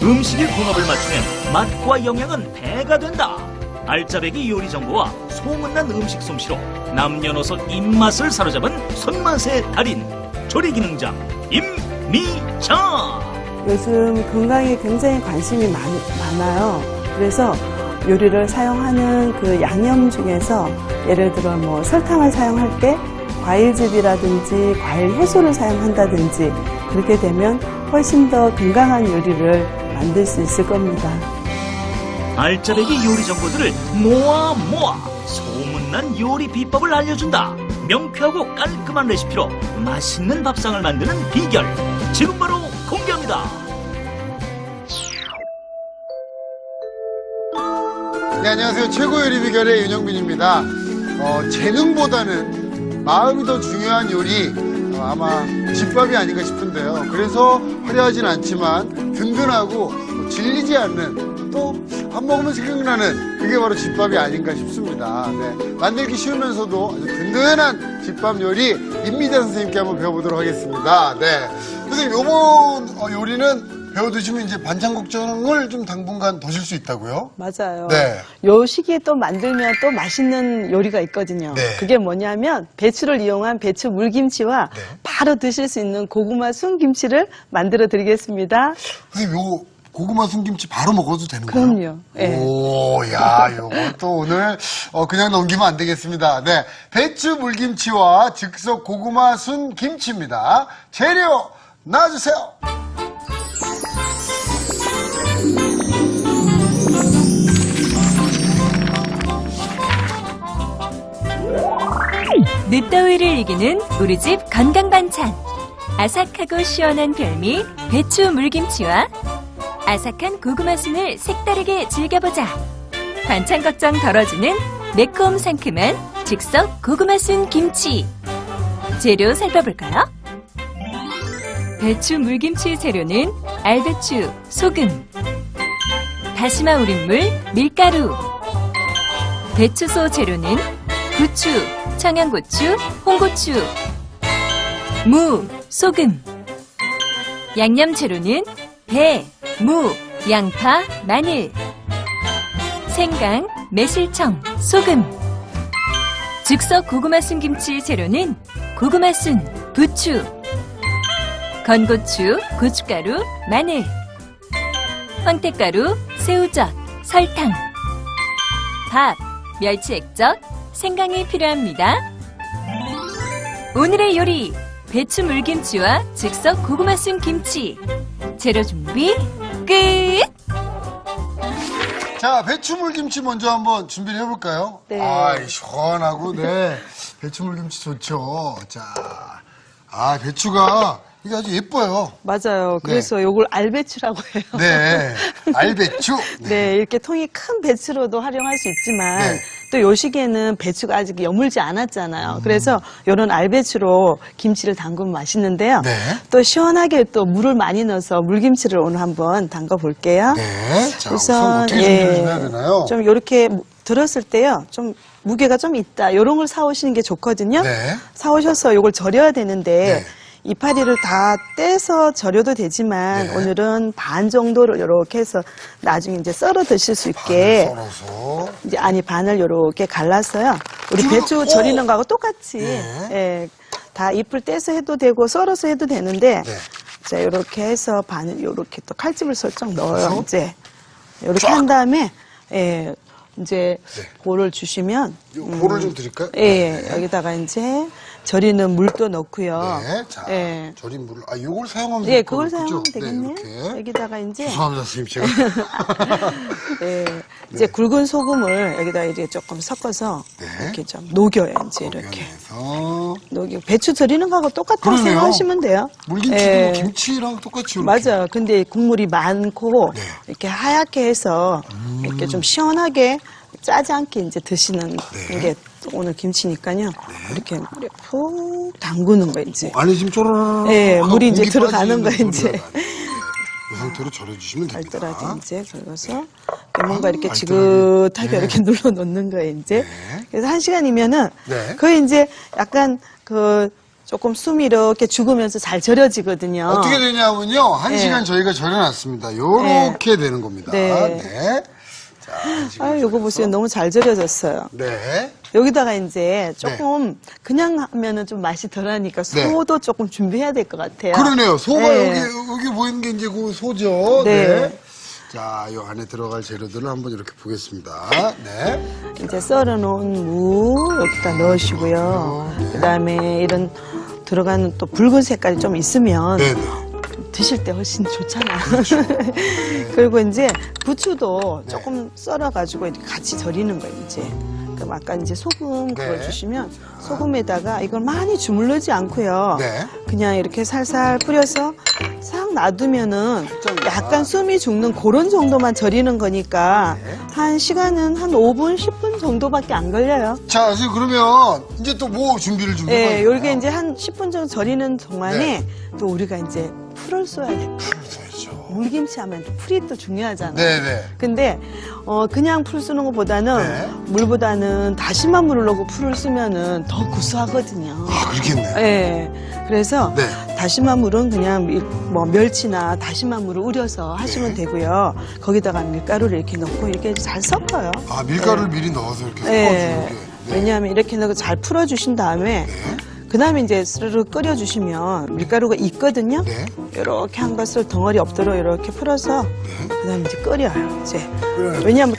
음식의 궁합을 맞추면 맛과 영양은 배가 된다. 알짜배기 요리 정보와 소문난 음식 솜씨로 남녀노소 입맛을 사로잡은 손맛의 달인 조리기능장 임미정. 요즘 건강에 굉장히 관심이 많아요. 그래서 요리를 사용하는 그 양념 중에서 예를 들어 뭐 설탕을 사용할 때 과일즙이라든지 과일 효소를 사용한다든지 그렇게 되면 훨씬 더 건강한 요리를 만들 수 있을 겁니다. 알짜배기 요리 정보들을 모아 소문난 요리 비법을 알려준다. 명쾌하고 깔끔한 레시피로 맛있는 밥상을 만드는 비결 지금 바로 공개합니다. 네, 안녕하세요. 최고 요리 비결의 윤영빈입니다. 재능보다는 마음이 더 중요한 요리, 아마 집밥이 아닌가 싶은데요. 그래서 화려하진 않지만 든든하고 질리지 않는, 또 밥 먹으면 생각나는 그게 바로 집밥이 아닌가 싶습니다. 네, 만들기 쉬우면서도 아주 든든한 집밥 요리 임미자 선생님께 한번 배워보도록 하겠습니다. 네, 선생님, 요번 요리는 배워두시면 이제 반찬 걱정을 좀 당분간 더실 수 있다고요? 맞아요. 네. 요 시기에 또 만들면 또 맛있는 요리가 있거든요. 네. 그게 뭐냐면 배추를 이용한 배추 물김치와 네. 바로 드실 수 있는 고구마 순김치를 만들어 드리겠습니다. 선생님, 요거 고구마 순김치 바로 먹어도 되는 거예요? 그럼요. 네. 오, 야, 요거 또 오늘 그냥 넘기면 안 되겠습니다. 네, 배추 물김치와 즉석 고구마 순김치입니다. 재료 나와주세요. 늦더위를 이기는 우리 집 건강 반찬. 아삭하고 시원한 별미 배추 물김치와 아삭한 고구마 순을 색다르게 즐겨보자. 반찬 걱정 덜어주는 매콤 상큼한 즉석 고구마 순 김치. 재료 살펴볼까요? 배추 물김치 재료는 알배추, 소금, 다시마 우린물, 밀가루. 배추소 재료는 부추, 청양고추, 홍고추, 무, 소금. 양념 재료는 배, 무, 양파, 마늘, 생강, 매실청, 소금. 즉석 고구마 순김치 재료는 고구마 순, 부추, 건고추, 고춧가루, 마늘, 황태가루, 새우젓, 설탕, 밥, 멸치 액젓, 생강이 필요합니다. 오늘의 요리, 배추 물김치와 즉석 고구마 순 김치. 재료 준비 끝! 자, 배추 물김치 먼저 한번 준비를 해볼까요? 네. 시원하고, 네. 배추 물김치 좋죠. 자, 배추가 이게 아주 예뻐요. 맞아요. 그래서 요걸 알배추라고 해요. 네, 알배추. 네, 이렇게 통이 큰 배추로도 활용할 수 있지만 네. 또 요 시기에는 배추가 아직 여물지 않았잖아요. 그래서 요런 알배추로 김치를 담그면 맛있는데요. 네. 또 시원하게 또 물을 많이 넣어서 물김치를 오늘 한번 담가 볼게요. 네, 자, 우선 어떻게 준비해야 되나요? 좀 요렇게 들었을 때요. 좀 무게가 좀 있다. 요런 걸 사오시는 게 좋거든요. 네. 사오셔서 요걸 절여야 되는데 네. 이파리를 다 떼서 절여도 되지만 네. 오늘은 반 정도를 이렇게 해서 나중에 이제 썰어 드실 수 있게 썰어서. 이제 반을 이렇게 갈랐어요. 우리 쭉, 배추 절이는 거하고 똑같이 네. 예, 다 잎을 떼서 해도 되고 썰어서 해도 되는데 네. 자 이렇게 해서 반을 이렇게 또 칼집을 설정 넣어요. 그래서? 이제 이렇게 쫙. 한 다음에 예, 이제 네. 볼을 주시면 볼을 좀 드릴까요? 예, 여기다가 이제 절이는 물도 넣고요. 네, 자, 예. 절인 물을, 요걸 사용하면 예, 될 그걸 거겠죠? 사용하면 네, 되겠네요. 이렇게. 여기다가 이제 죄송합니다, 선생님, 제가. 예, 이제 굵은 소금을 여기다 이제 조금 섞어서 네. 이렇게 좀 녹여요. 이제 이렇게 해서 녹이고 배추 절이는 거하고 똑같다고 그러네요. 생각하시면 돼요. 물김치도 예. 김치랑 똑같이 이렇게. 맞아요. 근데 국물이 많고 네. 이렇게 하얗게 해서 이렇게 좀 시원하게 짜지 않게 이제 드시는 네. 게 오늘 김치니까요. 이렇게 물에 푹 담그는 거 이제. 안에 지금 쪼르르. 예, 물이 이제 들어가는 거 이제. 이 상태로 절여주시면 됩니다. 알뜰하게 이제 긁어서 뭔가 이렇게 알뜰하게. 지긋하게 네. 이렇게 눌러 놓는 거예요 이제. 네. 그래서 1시간이면은 네. 거의 이제 약간 조금 숨이 이렇게 죽으면서 잘 절여지거든요. 어떻게 되냐면요. 1시간 네. 저희가 절여놨습니다. 요렇게 되는 겁니다. 네. 네. 자, 1시간 요거 보세요. 너무 잘 절여졌어요. 네. 여기다가 이제 조금 그냥 하면은 좀 맛이 덜하니까 네. 소도 조금 준비해야 될 것 같아요. 그러네요. 소가 네. 여기 보이는 게 이제 그 소죠. 네. 네. 자, 요 안에 들어갈 재료들을 한번 이렇게 보겠습니다. 네. 이제 썰어놓은 무 여기다 넣으시고요. 그다음에 이런 들어가는 또 붉은 색깔이 좀 있으면 네. 드실 때 훨씬 좋잖아요. 그리고 이제 부추도 조금 썰어가지고 이렇게 같이 절이는 거예요, 이제. 그럼 아까 이제 소금 그걸 네. 주시면 소금에다가 이걸 많이 주물르지 않고요. 네. 그냥 이렇게 살살 뿌려서 싹 놔두면은 살짝만. 약간 숨이 죽는 그런 정도만 절이는 거니까 네. 한 시간은 한 5분, 10분 정도밖에 안 걸려요. 자, 선생님 그러면 이제 또 뭐 준비를 좀 예, 해봐요. 요렇게 이제 한 10분 정도 절이는 동안에 네. 또 우리가 이제 풀을 쏘야 돼요. 물김치 하면 또 풀이 또 중요하잖아요. 네네. 근데 그냥 풀 쓰는 것보다는 네. 물보다는 다시마 물을 넣고 풀을 쓰면은 더 구수하거든요. 아, 그렇겠네요. 네. 그래서 네. 다시마 물은 그냥 뭐 멸치나 다시마 물을 우려서 하시면 네. 되고요. 거기다가 밀가루를 이렇게 넣고 이렇게 잘 섞어요. 아, 밀가루를 미리 넣어서 이렇게 네. 섞어주는 게. 네. 왜냐하면 이렇게 넣고 잘 풀어주신 다음에 네. 그 다음에 이제 스르르 끓여주시면 밀가루가 있거든요. 네. 이렇게 한 것을 덩어리 없도록 이렇게 풀어서 네. 그 다음에 이제 끓여요. 이제 끓여요. 왜냐하면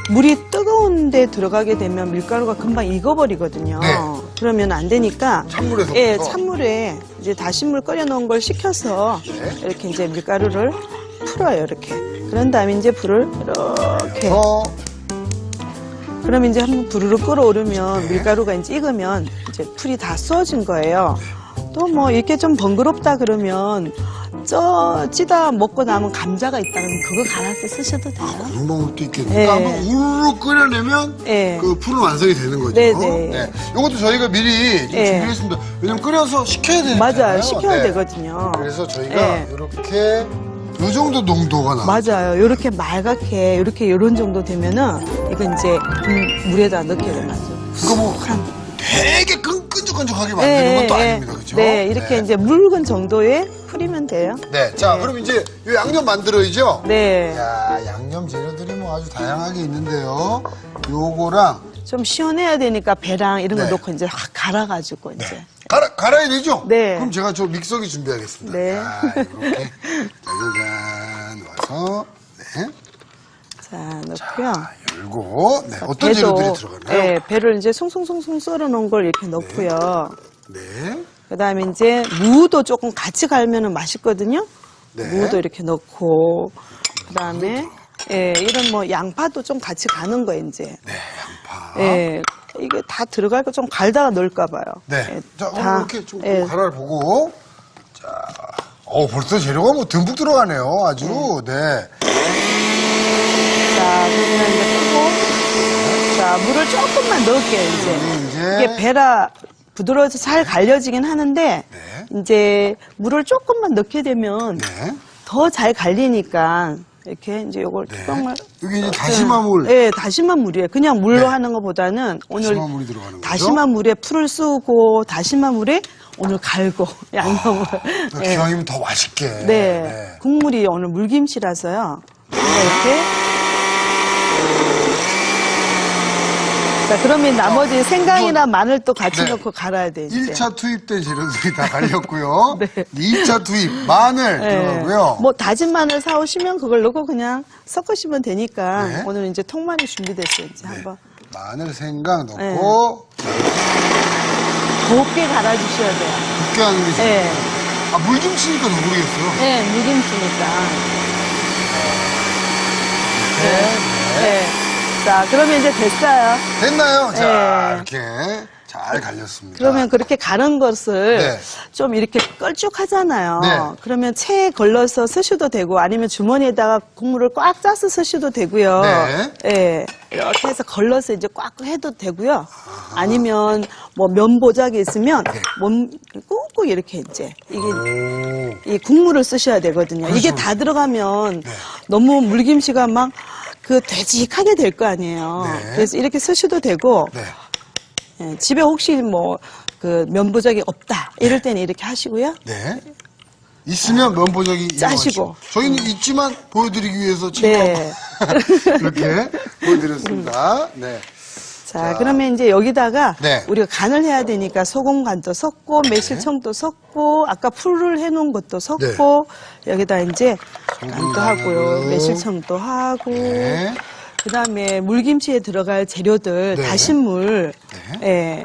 물이 뜨거운데 들어가게 되면 밀가루가 금방 익어버리거든요. 네. 그러면 안 되니까 찬물에서. 예, 찬물에 이제 다시물 끓여놓은 걸 식혀서 네. 이렇게 이제 밀가루를 풀어요. 이렇게. 그런 다음에 이제 불을 이렇게. 그럼 이제 한번 부르르 끓어오르면 네. 밀가루가 이제 익으면 이제 풀이 다 쏘아진 거예요. 또 뭐 이렇게 좀 번거롭다 그러면 찌다 먹고 남은 감자가 있다면 그거 갈아서 쓰셔도 돼요. 그런 방법도 있겠네요. 네. 그러니까 한번 우르르 끓여내면 네. 그 풀은 완성이 되는 거죠. 네네. 이것도 저희가 미리 좀 네. 준비했습니다. 왜냐면 끓여서 식혀야 되잖아요. 맞아요. 식혀야 네. 되거든요. 그래서 저희가 네. 이렇게 요 정도 농도가 나와요. 맞아요. 이렇게 맑게 이렇게 이런 정도 되면은 이건 이제 물에다 넣게 되면 그거 뭐 되게 끈적끈적하게 만드는 것도 아닙니다. 그렇죠? 네, 이렇게 이제 묽은 정도에 풀이면 돼요. 네. 자, 그럼 이제 요 양념 만들어야죠? 네. 야, 양념 재료들이 뭐 아주 다양하게 있는데요. 요거랑 좀 시원해야 되니까 배랑 이런 거 네. 넣고 이제 확 갈아가지고 이제. 갈아야 되죠? 네. 그럼 제가 저 믹서기 준비하겠습니다. 네. 자, 이렇게 짜잔 와서 네. 자, 넣고요. 열고 네. 어떤 배도, 재료들이 들어가나요? 네, 배를 이제 송송송송 썰어 놓은 걸 이렇게 넣고요. 네. 그 다음에 이제 무도 조금 같이 갈면은 맛있거든요. 네. 무도 이렇게 넣고, 그 다음에, 예, 이런 뭐 양파도 좀 같이 가는 거예요, 이제. 네, 양파. 예, 이게 다 들어갈 거 좀 갈다가 넣을까봐요. 네. 자, 다, 이렇게 좀 예. 갈아보고. 자, 벌써 재료가 뭐 듬뿍 들어가네요. 아주. 네. 자, 그러면 이제 끄고, 자, 물을 조금만 넣을게요, 이제. 이게 배라 부드러워서 잘 갈려지긴 하는데, 네. 이제 물을 조금만 넣게 되면 네. 더 잘 갈리니까, 이렇게 이제 요걸 네. 뚜껑을. 여기 이제 다시마물. 네, 다시마 물이에요. 그냥 물로 네. 하는 것보다는 오늘 다시마 물이 들어가는 거죠? 다시마 물에 풀을 쓰고 다시마 물에 오늘 갈고 양념을. 네. 기왕이면 더 맛있게. 네. 국물이 오늘 물김치라서요. 이렇게. 자, 그러면 나머지 생강이나 마늘 또 같이 네. 넣고 갈아야 돼, 이제. 1차 투입된 재료들이 다 갈렸고요. 네. 2차 투입, 마늘 네. 들어가고요. 뭐 다진 마늘 사오시면 그걸 넣고 그냥 섞으시면 되니까 네. 오늘 이제 통마늘 준비됐어요. 이제 한번 마늘, 생강 넣고 네. 곱게 갈아주셔야 돼요. 굽게 하는 게 좋아요. 네. 아, 물김치니까 더 모르겠어요. 네, 물김치니까. 네. 자, 그러면 이제 됐어요. 됐나요? 자, 네. 이렇게 잘 갈렸습니다. 그러면 그렇게 갈은 것을 네. 좀 이렇게 걸쭉하잖아요. 네. 그러면 체에 걸러서 쓰셔도 되고 아니면 주머니에다가 국물을 꽉 짜서 쓰셔도 되고요. 네. 네. 이렇게 해서 걸러서 이제 꽉 해도 되고요. 아니면 뭐 면보자기 있으면 네. 꾹꾹 이렇게 이제 이게 오. 이 국물을 쓰셔야 되거든요. 이게 그렇죠. 다 들어가면 네. 너무 물김치가 막 그 되직하게 될 거 아니에요. 네. 그래서 이렇게 쓰셔도 되고 네. 예, 집에 혹시 뭐 그 면보적이 없다. 이럴 때는 이렇게 하시고요. 네. 있으면 면보적이 짜시고. 이용하시고. 저희는 있지만 보여드리기 위해서 지금 네. 이렇게 보여드렸습니다. 네. 자, 그러면 이제 여기다가 네. 우리가 간을 해야 되니까 소금 간도 섞고 매실청도 섞고 아까 풀을 해놓은 것도 섞고 여기다 이제 간도 하고요. 매실청도 하고 네. 그다음에 물김치에 들어갈 재료들 네. 다신 물. 예.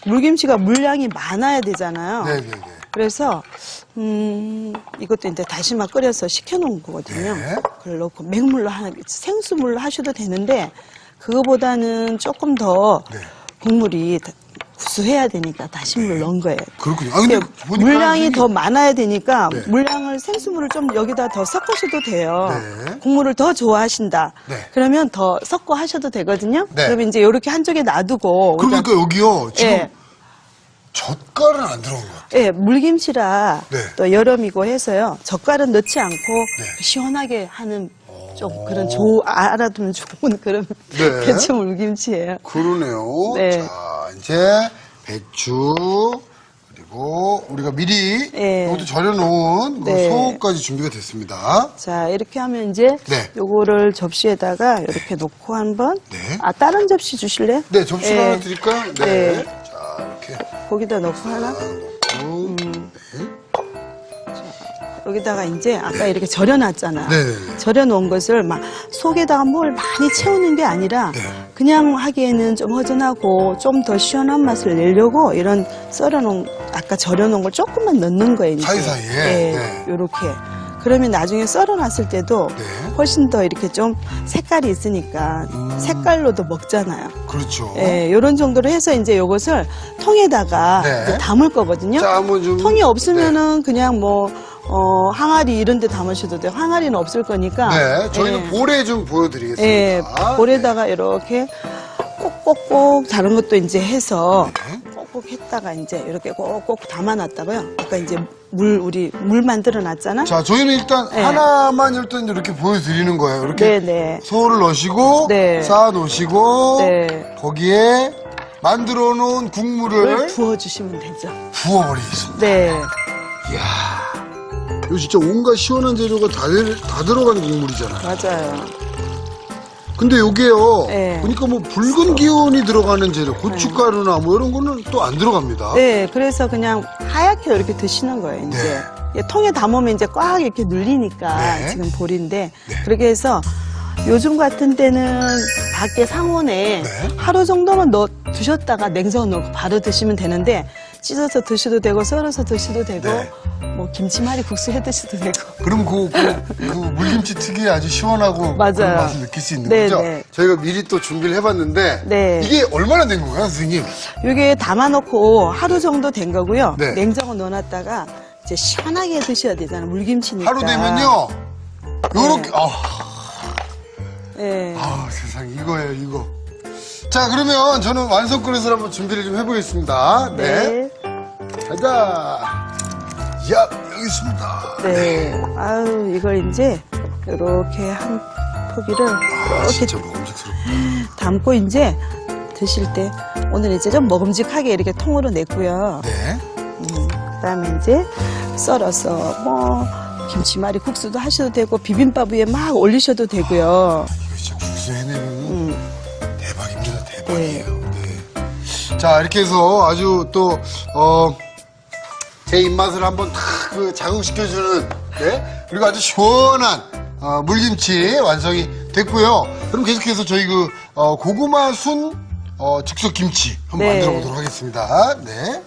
물김치가 물량이 많아야 되잖아요. 네네네. 그래서 이것도 이제 다시마 끓여서 식혀놓은 거거든요. 네. 그걸 넣고 맹물로 생수물로 하셔도 되는데 그거보다는 조금 더 네. 국물이 구수해야 되니까 다시물을 넣은 거예요. 그렇군요. 아, 근데 그러니까 보니까 물량이 지금- 더 많아야 되니까 네. 물량을 생수물을 좀 여기다 더 섞으셔도 돼요. 네. 국물을 더 좋아하신다. 네. 그러면 더 섞어 하셔도 되거든요. 네. 그러면 이제 이렇게 한쪽에 놔두고 그러니까 여기요. 지금 예. 젓갈은 안 들어간 것 같아요. 예, 물김치라 네. 또 여름이고 해서요. 젓갈은 넣지 않고 네. 시원하게 하는 좀 그런 알아두면 좋은 그런 네. 배추 물김치예요. 그러네요. 네. 자, 이제 배추 그리고 우리가 미리 네. 이것도 절여놓은 그 네. 소까지 준비가 됐습니다. 자, 이렇게 하면 이제 네. 요거를 접시에다가 이렇게 놓고 한번 네. 다른 접시 주실래요? 네, 접시 네. 하나 드릴까요? 네. 네. 자, 이렇게 거기다 넣고 하나? 놓고. 네. 여기다가 이제 아까 이렇게 절여놨잖아요. 네네네. 절여놓은 것을 막 속에다가 뭘 많이 채우는 게 아니라 네. 그냥 하기에는 좀 허전하고 좀 더 시원한 맛을 내려고 이런 썰어놓은 아까 절여놓은 걸 조금만 넣는 거예요. 이제. 사이사이에? 네, 네. 요렇게. 그러면 나중에 썰어놨을 때도 네. 훨씬 더 이렇게 좀 색깔이 있으니까 색깔로도 먹잖아요. 그렇죠. 예, 요런 정도로 해서 이제 요것을 통에다가 네. 이제 담을 거거든요. 자, 한번 좀. 통이 없으면은 그냥 뭐, 항아리 이런 데 담으셔도 돼요. 항아리는 없을 거니까. 네, 저희는 예. 볼에 좀 보여드리겠습니다. 예, 볼에다가 이렇게 꼭꼭꼭 다른 것도 이제 해서 네. 꼭꼭 했다가 이제 이렇게 꼭꼭 담아놨다고요. 아까 이제 우리 물 만들어 놨잖아. 자, 저희는 일단 네. 하나만 일단 이렇게 보여드리는 거예요. 이렇게 네네. 소를 넣으시고 네. 쌓아 놓으시고 네. 거기에 만들어 놓은 국물을 부어주시면 되죠. 부어버리겠습니다. 네. 이야, 이거 진짜 온갖 시원한 재료가 다 들어간 국물이잖아요. 맞아요. 근데 여기에요. 네. 보니까 뭐 붉은 기운이 들어가는 재료, 고춧가루나 뭐 이런 거는 또 안 들어갑니다. 네, 그래서 그냥 하얗게 이렇게 드시는 거예요, 이제. 네. 이게 통에 담으면 이제 꽉 이렇게 눌리니까 네. 지금 볼인데. 네. 그렇게 해서 요즘 같은 때는 밖에 상온에 네. 하루 정도만 두셨다가 냉장고 넣고 바로 드시면 되는데 찢어서 드셔도 되고 썰어서 드셔도 되고 네. 뭐 김치말이 국수 해 드셔도 되고. 그럼 그 물김치 특유의 아주 시원하고 맞아요. 그런 맛을 느낄 수 있는 네, 거죠? 네. 저희가 미리 또 준비를 해봤는데 네. 이게 얼마나 된 건가요, 선생님? 이게 담아놓고 하루 정도 된 거고요. 네. 냉장고 넣어놨다가 이제 시원하게 드셔야 되잖아요. 물김치니까. 하루 되면요, 요렇게, 네. 세상 이거예요, 이거. 자, 그러면 저는 완성그릇을 한번 준비를 좀 해보겠습니다. 네. 가자. 야, 여기 있습니다. 네. 아유, 이걸 이제 이렇게 한 포기를 이렇게 진짜 먹음직스럽다. 담고 이제 드실 때 오늘 이제 좀 먹음직하게 이렇게 통으로 냈고요. 네. 그다음에 이제 썰어서 뭐 김치말이 국수도 하셔도 되고 비빔밥 위에 막 올리셔도 되고요. 이거 진짜 국수 해내면 대박입니다, 대박이에요. 네. 자, 이렇게 해서 아주 또, 제 입맛을 한번 탁 자극시켜주는, 네. 그리고 아주 시원한, 물김치 완성이 됐고요. 그럼 계속해서 저희 고구마 순, 즉석 김치 한번 네. 만들어 보도록 하겠습니다. 네.